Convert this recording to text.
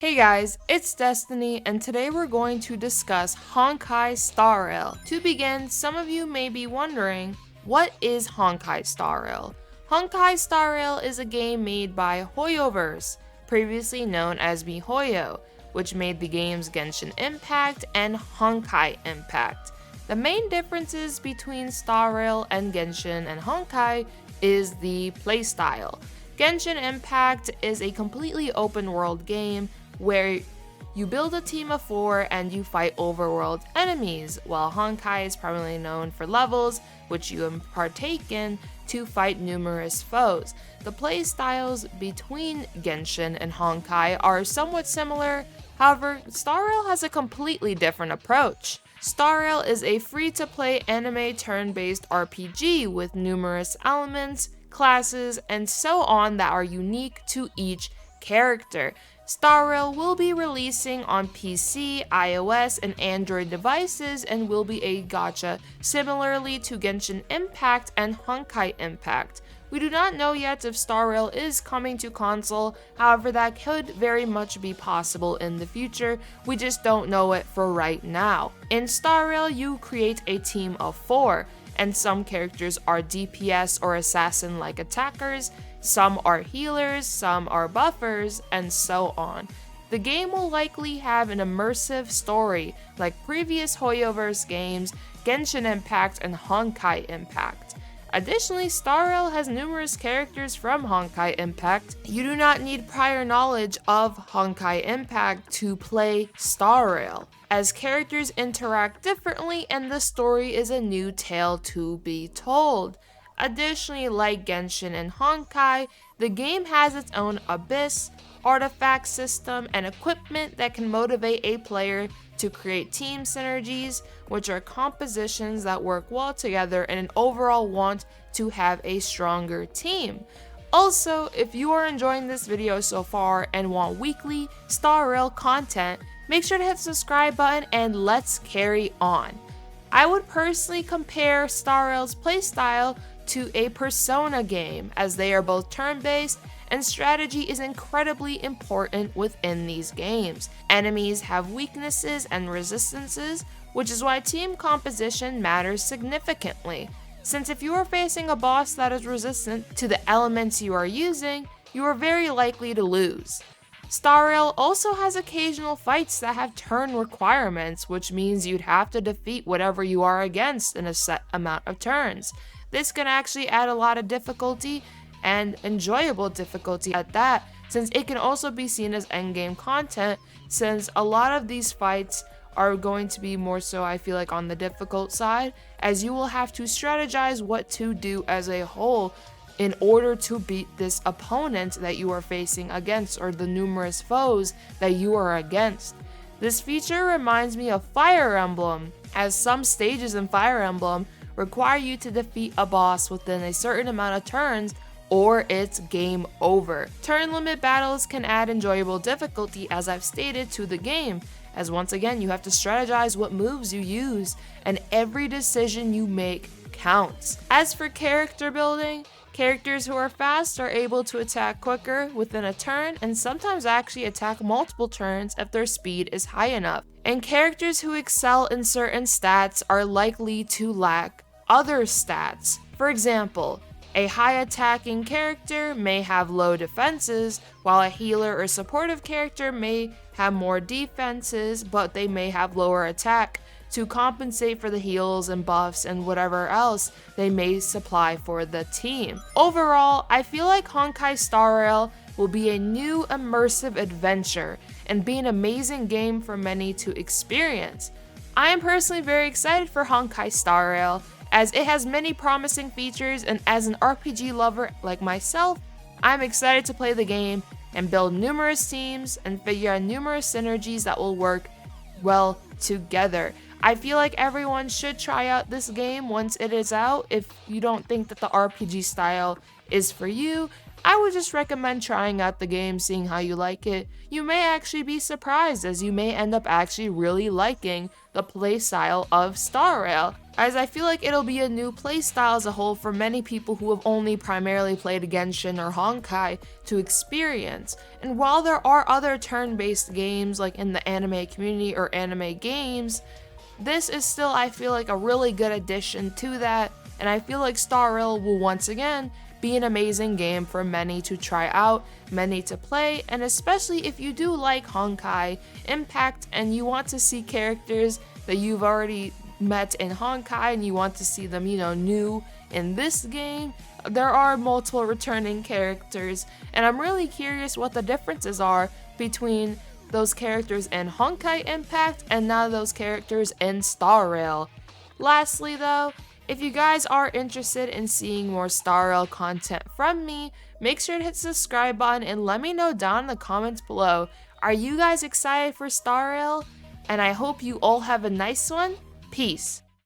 Hey guys, it's Destiny, and today we're going to discuss Honkai Star Rail. To begin, some of you may be wondering, what is Honkai Star Rail? Honkai Star Rail is a game made by HoYoverse, previously known as Mihoyo, which made the games Genshin Impact and Honkai Impact. The main differences between Star Rail and Genshin and Honkai is the playstyle. Genshin Impact is a completely open world game where you build a team of 4 and you fight overworld enemies, while Honkai is primarily known for levels, which you partake in to fight numerous foes. The play styles between Genshin and Honkai are somewhat similar, however, Star Rail has a completely different approach. Star Rail is a free-to-play anime turn-based RPG with numerous elements, classes, and so on that are unique to each character. Star Rail will be releasing on PC, iOS, and Android devices and will be a gacha similarly to Genshin Impact and Honkai Impact. We do not know yet if Star Rail is coming to console, however that could very much be possible in the future, we just don't know it for right now. In Star Rail, you create a team of 4, and some characters are DPS or assassin-like attackers, some are healers, some are buffers, and so on. The game will likely have an immersive story like previous HoYoverse games, Genshin Impact, and Honkai Impact. Additionally, Star Rail has numerous characters from Honkai Impact. You do not need prior knowledge of Honkai Impact to play Star Rail, as characters interact differently and the story is a new tale to be told. Additionally, like Genshin and Honkai, the game has its own abyss, artifact system, and equipment that can motivate a player to create team synergies, which are compositions that work well together in an overall want to have a stronger team. Also, if you are enjoying this video so far and want weekly Star Rail content, make sure to hit the subscribe button and let's carry on. I would personally compare Star Rail's playstyle to a Persona game, as they are both turn-based and strategy is incredibly important within these games. Enemies have weaknesses and resistances, which is why team composition matters significantly, since if you are facing a boss that is resistant to the elements you are using, you are very likely to lose. Star Rail also has occasional fights that have turn requirements, which means you'd have to defeat whatever you are against in a set amount of turns. This can actually add a lot of difficulty, and enjoyable difficulty at that, since it can also be seen as endgame content, since a lot of these fights are going to be more so, I feel like, on the difficult side, as you will have to strategize what to do as a whole in order to beat this opponent that you are facing against, or the numerous foes that you are against. This feature reminds me of Fire Emblem, as some stages in Fire Emblem require you to defeat a boss within a certain amount of turns or it's game over. Turn limit battles can add enjoyable difficulty, as I've stated, to the game, as once again you have to strategize what moves you use and every decision you make counts. As for character building, characters who are fast are able to attack quicker within a turn and sometimes actually attack multiple turns if their speed is high enough. And characters who excel in certain stats are likely to lack other stats. For example, a high attacking character may have low defenses, while a healer or supportive character may have more defenses, but they may have lower attack to compensate for the heals and buffs and whatever else they may supply for the team. Overall, I feel like Honkai Star Rail will be a new immersive adventure and be an amazing game for many to experience. I am personally very excited for Honkai Star Rail, as it has many promising features, and as an RPG lover like myself, I'm excited to play the game and build numerous teams and figure out numerous synergies that will work well together. I feel like everyone should try out this game once it is out. If you don't think that the RPG style is for you, I would just recommend trying out the game, seeing how you like it. You may actually be surprised, as you may end up actually really liking the playstyle of Star Rail. as I feel like it'll be a new playstyle as a whole for many people who have only primarily played Genshin or Honkai to experience. And while there are other turn-based games like in the anime community or anime games, this is still, I feel like, a really good addition to that, and I feel like Star Rail will once again be an amazing game for many to try out, many to play, and especially if you do like Honkai Impact and you want to see characters that you've already met in Honkai and you want to see them, new in this game. There are multiple returning characters, and I'm really curious what the differences are between those characters in Honkai Impact and now those characters in Star Rail. Lastly though, if you guys are interested in seeing more Star Rail content from me, make sure to hit the subscribe button and let me know down in the comments below. Are you guys excited for Star Rail? And I hope you all have a nice one. Peace.